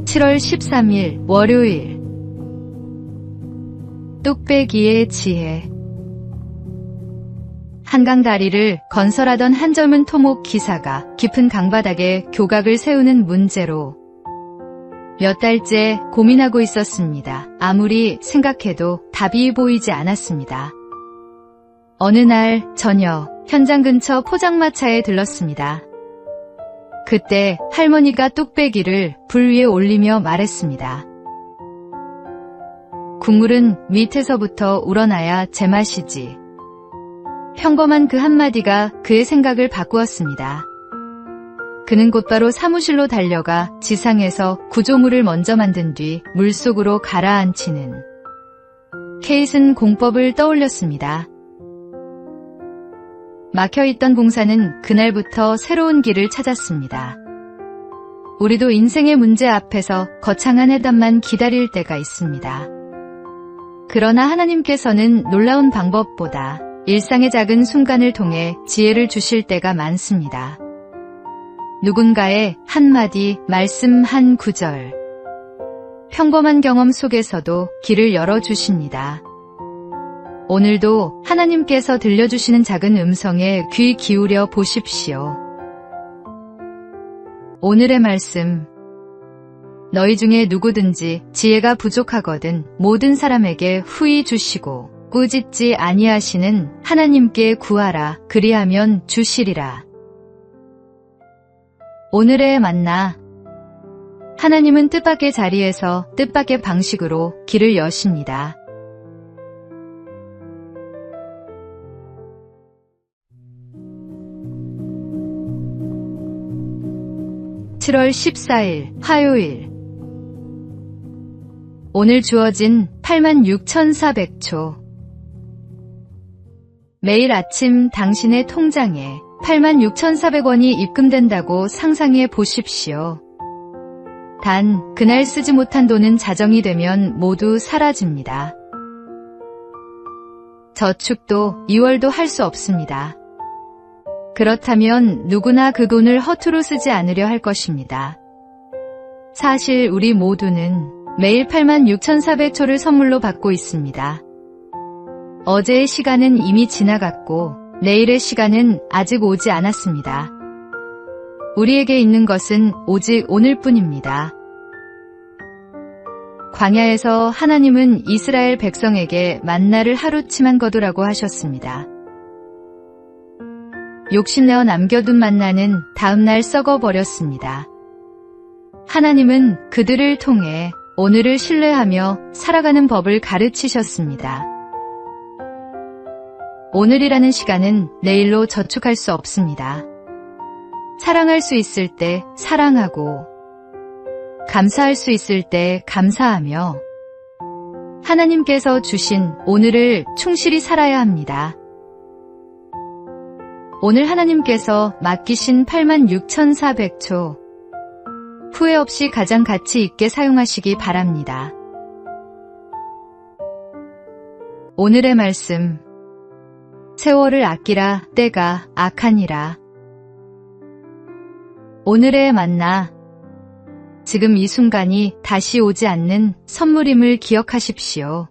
7월 13일 월요일. 뚝배기의 지혜. 한강 다리를 건설하던 한 젊은 토목 기사가 깊은 강바닥에 교각을 세우는 문제로 몇 달째 고민하고 있었습니다. 아무리 생각해도 답이 보이지 않았습니다. 어느 날 저녁, 현장 근처 포장마차에 들렀습니다. 그때 할머니가 뚝배기를 불 위에 올리며 말했습니다. 국물은 밑에서부터 우러나야 제맛이지. 평범한 그 한마디가 그의 생각을 바꾸었습니다. 그는 곧바로 사무실로 달려가 지상에서 구조물을 먼저 만든 뒤 물속으로 가라앉히는 케이슨 공법을 떠올렸습니다. 막혀있던 봉사는 그날부터 새로운 길을 찾았습니다. 우리도 인생의 문제 앞에서 거창한 해답만 기다릴 때가 있습니다. 그러나 하나님께서는 놀라운 방법보다 일상의 작은 순간을 통해 지혜를 주실 때가 많습니다. 누군가의 한마디, 말씀 한 구절, 평범한 경험 속에서도 길을 열어주십니다. 오늘도 하나님께서 들려주시는 작은 음성에 귀 기울여 보십시오. 오늘의 말씀. 너희 중에 누구든지 지혜가 부족하거든 모든 사람에게 후히 주시고 꾸짖지 아니하시는 하나님께 구하라. 그리하면 주시리라. 오늘의 만나. 하나님은 뜻밖의 자리에서 뜻밖의 방식으로 길을 여십니다. (7월 14일) 화요일. 오늘 주어진 86,400초. 매일 아침 당신의 통장에 86,400원이 입금된다고 상상해 보십시오. 단, 그날 쓰지 못한 돈은 자정이 되면 모두 사라집니다. 저축도 2월도 할 수 없습니다. 그렇다면 누구나 그 돈을 허투루 쓰지 않으려 할 것입니다. 사실 우리 모두는 매일 86,400초를 선물로 받고 있습니다. 어제의 시간은 이미 지나갔고 내일의 시간은 아직 오지 않았습니다. 우리에게 있는 것은 오직 오늘뿐입니다. 광야에서 하나님은 이스라엘 백성에게 만나를 하루치만 거두라고 하셨습니다. 욕심내어 남겨둔 만나는 다음날 썩어버렸습니다. 하나님은 그들을 통해 오늘을 신뢰하며 살아가는 법을 가르치셨습니다. 오늘이라는 시간은 내일로 저축할 수 없습니다. 사랑할 수 있을 때 사랑하고 감사할 수 있을 때 감사하며 하나님께서 주신 오늘을 충실히 살아야 합니다. 오늘 하나님께서 맡기신 86,400초 후회 없이 가장 가치 있게 사용하시기 바랍니다. 오늘의 말씀. 세월을 아끼라. 때가 악하니라. 오늘의 만나. 지금 이 순간이 다시 오지 않는 선물임을 기억하십시오.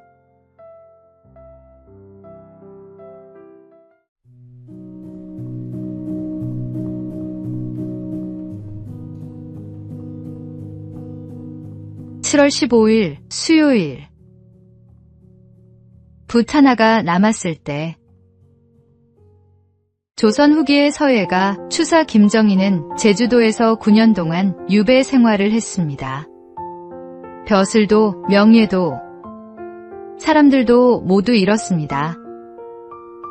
(7월 15일) 수요일. 붓 하나가 남았을 때. 조선 후기의 서예가 추사 김정희는 제주도에서 9년 동안 유배 생활을 했습니다. 벼슬도 명예도 사람들도 모두 잃었습니다.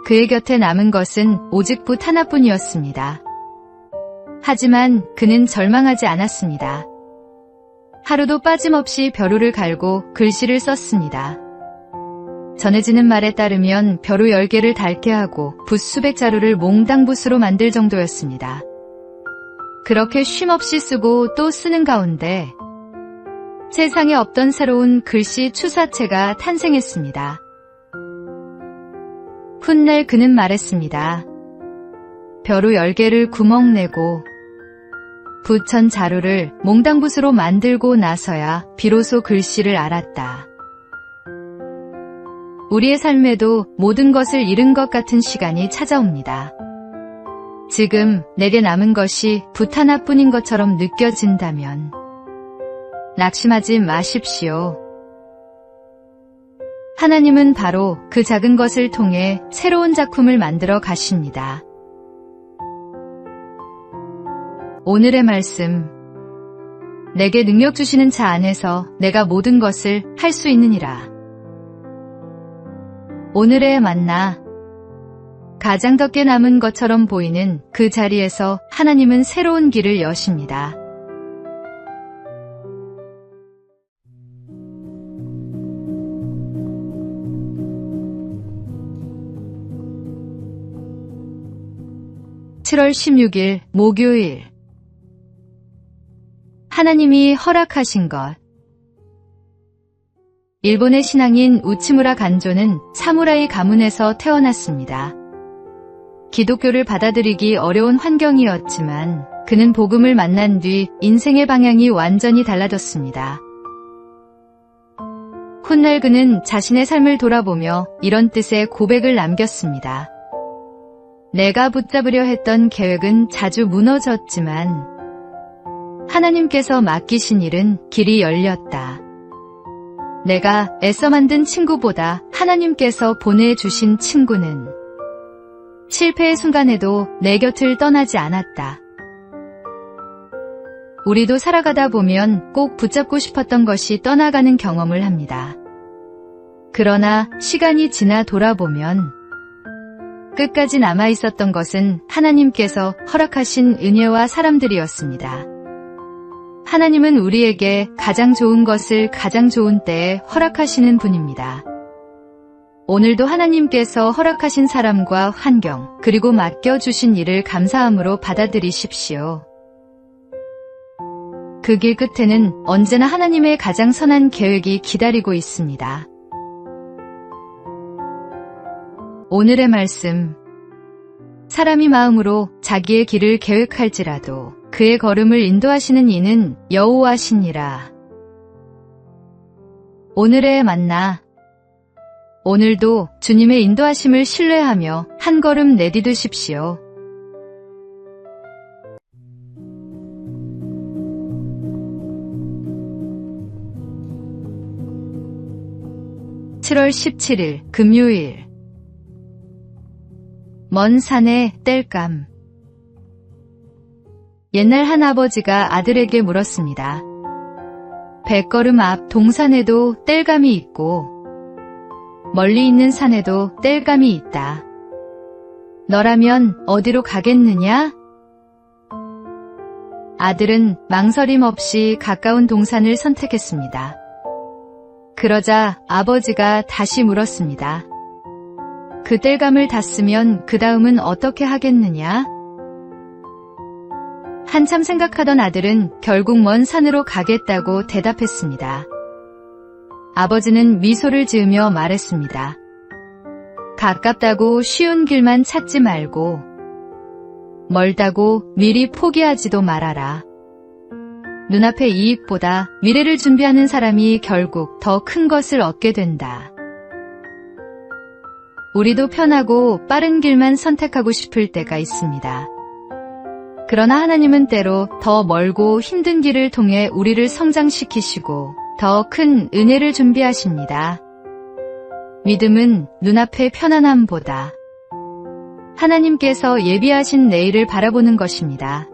그의 곁에 남은 것은 오직 붓 하나뿐이었습니다. 하지만 그는 절망하지 않았습니다. 하루도 빠짐없이 벼루를 갈고 글씨를 썼습니다. 전해지는 말에 따르면 벼루 10개를 닳게 하고 붓 수백 자루를 몽당붓으로 만들 정도였습니다. 그렇게 쉼없이 쓰고 또 쓰는 가운데 세상에 없던 새로운 글씨 추사체가 탄생했습니다. 훗날 그는 말했습니다. 벼루 10개를 구멍내고 부천 자루를 몽당붓으로 만들고 나서야 비로소 글씨를 알았다. 우리의 삶에도 모든 것을 잃은 것 같은 시간이 찾아옵니다. 지금 내게 남은 것이 붓 하나뿐인 것처럼 느껴진다면 낙심하지 마십시오. 하나님은 바로 그 작은 것을 통해 새로운 작품을 만들어 가십니다. 오늘의 말씀. 내게 능력 주시는 자 안에서 내가 모든 것을 할 수 있느니라. 오늘의 만나. 가장 적게 남은 것처럼 보이는 그 자리에서 하나님은 새로운 길을 여십니다. (7월 16일) 목요일. 하나님이 허락하신 것. 일본의 신앙인 우치무라 간조는 사무라이 가문에서 태어났습니다. 기독교를 받아들이기 어려운 환경이었지만 그는 복음을 만난 뒤 인생의 방향이 완전히 달라졌습니다. 훗날 그는 자신의 삶을 돌아보며 이런 뜻의 고백을 남겼습니다. 내가 붙잡으려 했던 계획은 자주 무너졌지만 하나님께서 맡기신 일은 길이 열렸다. 내가 애써 만든 친구보다 하나님께서 보내주신 친구는 실패의 순간에도 내 곁을 떠나지 않았다. 우리도 살아가다 보면 꼭 붙잡고 싶었던 것이 떠나가는 경험을 합니다. 그러나 시간이 지나 돌아보면 끝까지 남아있었던 것은 하나님께서 허락하신 은혜와 사람들이었습니다. 하나님은 우리에게 가장 좋은 것을 가장 좋은 때에 허락하시는 분입니다. 오늘도 하나님께서 허락하신 사람과 환경, 그리고 맡겨주신 일을 감사함으로 받아들이십시오. 그 길 끝에는 언제나 하나님의 가장 선한 계획이 기다리고 있습니다. 오늘의 말씀. 사람이 마음으로 자기의 길을 계획할지라도 그의 걸음을 인도하시는 이는 여호와시니라. 오늘의 만나. 오늘도 주님의 인도하심을 신뢰하며 한 걸음 내디디십시오. (7월 17일) 금요일. 먼 산의 땔감. 옛날 한 아버지가 아들에게 물었습니다. 100걸음 앞 동산에도 땔감이 있고 멀리 있는 산에도 땔감이 있다. 너라면 어디로 가겠느냐? 아들은 망설임 없이 가까운 동산을 선택했습니다. 그러자 아버지가 다시 물었습니다. 그 땔감을 땄으면 그 다음은 어떻게 하겠느냐? 한참 생각하던 아들은 결국 먼 산으로 가겠다고 대답했습니다. 아버지는 미소를 지으며 말했습니다. 가깝다고 쉬운 길만 찾지 말고 멀다고 미리 포기하지도 말아라. 눈앞의 이익보다 미래를 준비하는 사람이 결국 더 큰 것을 얻게 된다. 우리도 편하고 빠른 길만 선택하고 싶을 때가 있습니다. 그러나 하나님은 때로 더 멀고 힘든 길을 통해 우리를 성장시키시고 더 큰 은혜를 준비하십니다. 믿음은 눈앞의 편안함보다 하나님께서 예비하신 내일을 바라보는 것입니다.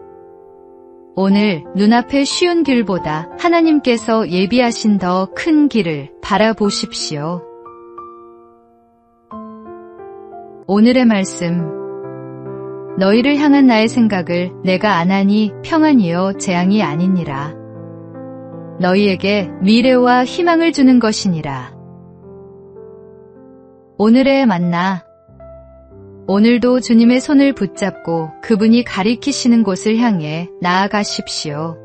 오늘 눈앞의 쉬운 길보다 하나님께서 예비하신 더 큰 길을 바라보십시오. 오늘의 말씀. 너희를 향한 나의 생각을 내가 아나니 평안이요 재앙이 아니니라. 너희에게 미래와 희망을 주는 것이니라. 오늘의 만나. 오늘도 주님의 손을 붙잡고 그분이 가리키시는 곳을 향해 나아가십시오.